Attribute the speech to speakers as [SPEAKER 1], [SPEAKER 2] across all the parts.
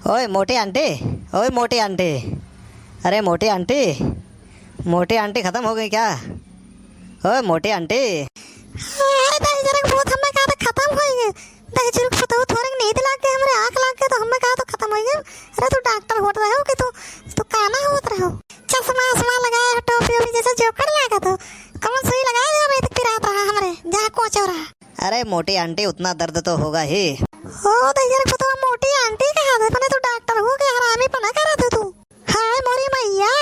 [SPEAKER 1] ओए मोटी आंटी। ओए मोटी आंटी। अरे मोटी आंटी। मोटी आंटी ख़त्म हो गई क्या? ओए मोटी आंटी।
[SPEAKER 2] खत्म हो गए। थोड़ी नींद लाग गई, हमरे आंख लाग गए तो हमें कहा तो खत्म हो गए। अरे तू डॉक्टर होत रहे हो कि तू काना होत रहे हो? चश्मा वश्मा लगाया, टोपी ओपी जैसे जोकर लगा तो कौन सुई लगाया जो अभी तक पिरात रहा हमरे जहाँ कोच हो रहा।
[SPEAKER 1] अरे मोटी आंटी उतना दर्द तो होगा ही।
[SPEAKER 2] हो दैजर को तो मोटी आंटी कहा दे, पने तू डॉक्टर हो गया हरामी पना करा तू। हाय मोरी मैया,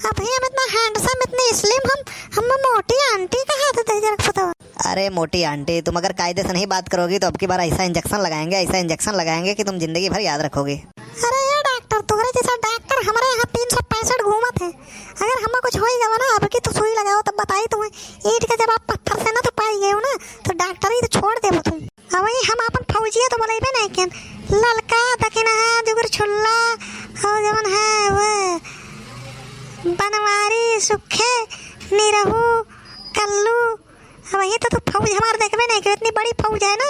[SPEAKER 2] अब ही हम इतना हैंडसम इतने स्लिम हम मोटी आंटी कहा दे दैजर को तो।
[SPEAKER 1] अरे मोटी आंटी, तुम अगर कायदे से नहीं बात करोगी तो अब की बार ऐसा इंजेक्शन लगाएंगे कि तुम जिंदगी भर याद रखोगी।
[SPEAKER 2] अरे यार डॉक्टर, तोरे जैसा डॉक्टर हमारे यहाँ 365 घूमत है। अगर हमें कुछ हो गया ना, अब की तो सुई लगाओ तब बताई तुम्हें। ईट के जब आप पत्थर से ना तो पाई गए हो ना, तो डॉक्टर ही तो छोड़ देबो तुम। अब वही हम अपन फौजिया तो बोलेबे नहीं केन ललका दकिना जुगर छुल्ला और जवन है वो बनवारी सुखे निरहू कल्लू। वही तो तू फौज हमारे देखबे नहीं कि इतनी बड़ी फौज है ना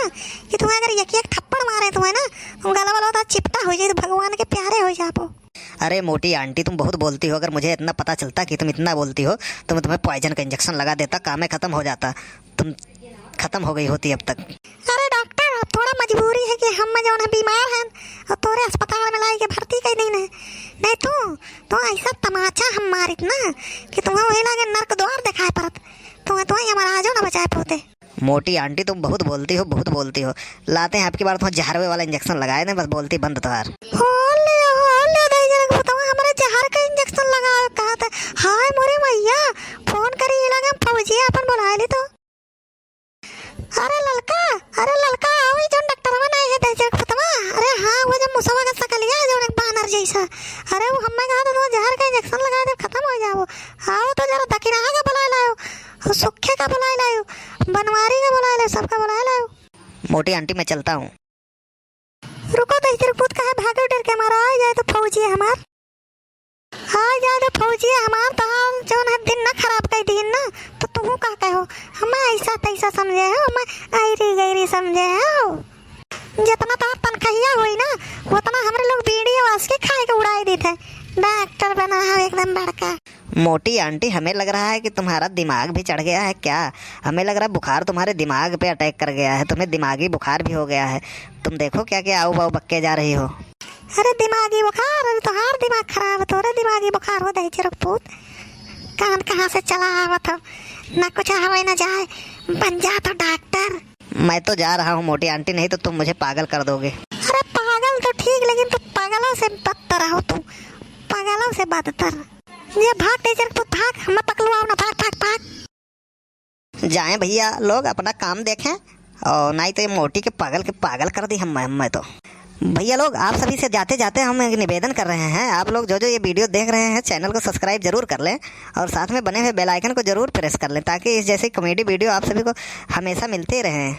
[SPEAKER 2] कि तुम्हें अगर एक एक थप्पड़ मारे तुम्हें ना तुम गला वाला तो चिपटा हो जाए, तो भगवान के प्यारे हो जाओ।
[SPEAKER 1] अरे मोटी आंटी, तुम बहुत बोलती हो। अगर मुझे इतना पता चलता कि तुम इतना बोलती हो तो मैं तुम्हें पॉइजन का इंजेक्शन लगा देता, काम में खत्म हो जाता। तुम खत्म हो गई होती अब तक।
[SPEAKER 2] अरे डॉक्टर, अब थोड़ा मजबूरी है कि हम जो है बीमार हैं और तोरे अस्पताल में लाई के भर्ती कर दी नहीं तो ऐसा तमाचा हम मारित ना कि तुम्हें वही लगे नर्क द्वार दिखाए परत। तुम्हें हमारा आजो ना बचाए पोते।
[SPEAKER 1] मोटी आंटी, तुम बहुत बोलती हो। लाते हैं आपकी बार तुम्हें जहरवे वाला इंजेक्शन लगाए थे, बस बोलती बंद तो यार।
[SPEAKER 2] हमारे जहर का इंजेक्शन लगाओ कहा था। हाय मोरे मैया, फोन करी लगे फौजी अपन बुला ली तो। अरे ललका आओ जो डॉक्टर में नहीं है दैजर खत्म। अरे हाँ, वो जो मुसवा का सकलिया जो एक बानर जैसा। अरे वो हमें कहा तो जहर का इंजेक्शन लगा दे खत्म हो जाओ। आओ तो जरा दकिना का बुला लाओ, सुखे का बुला लाओ, बनवारी का बुला लाओ, सबका बुला लाओ।
[SPEAKER 1] मोटी आंटी मैं चलता हूँ।
[SPEAKER 2] रुको दैजर पूत का है भागे डर के हमारा आ जाए तो फौजी है हमार। हाँ यार फौजी हमार तो जो है दिन ना खराब कर दिन ना तो तुम का कहो हमें ऐसा तैसा समझे हो, हमें ऐरी गैरी समझे हो। जितना तो तनखैया हुई ना उतना हमारे लोग बीड़ी वास के खाए के उड़ाई देते। डॉक्टर बना है एकदम बड़का।
[SPEAKER 1] मोटी आंटी, हमें लग रहा है कि तुम्हारा दिमाग भी चढ़ गया है क्या? हमें लग रहा है बुखार तुम्हारे दिमाग पे अटैक कर गया है, तुम्हें दिमागी बुखार भी हो गया है। तुम देखो क्या क्या आओ बाऊ बक्के जा रही हो।
[SPEAKER 2] अरे दिमागी बुखार, अरे तो हर दिमाग खराब है तोरे दिमागी बुखार हो दे चिरकपूत। कान कहाँ से चला आवत हो, ना कुछ हवा ना जाए, बन जा तो डॉक्टर।
[SPEAKER 1] मैं तो जा रहा हूँ मोटी आंटी, नहीं तो तुम मुझे पागल कर दोगे।
[SPEAKER 2] अरे पागल तो ठीक, लेकिन तू पागलों से बदतर हो। तू पागलों से बदतर। ये भाग टीचर तू भाग, हमें पकड़वाओ ना, भाग।
[SPEAKER 1] जाएं भैया लोग अपना काम देखें, और नहीं तो ये मोटी के पागल कर दी मैं तो। भैया लोग, आप सभी से जाते जाते हम एक निवेदन कर रहे हैं, आप लोग जो ये वीडियो देख रहे हैं चैनल को सब्सक्राइब जरूर कर लें और साथ में बने हुए बेल आइकन को जरूर प्रेस कर लें, ताकि इस जैसी कॉमेडी वीडियो आप सभी को हमेशा मिलते रहें।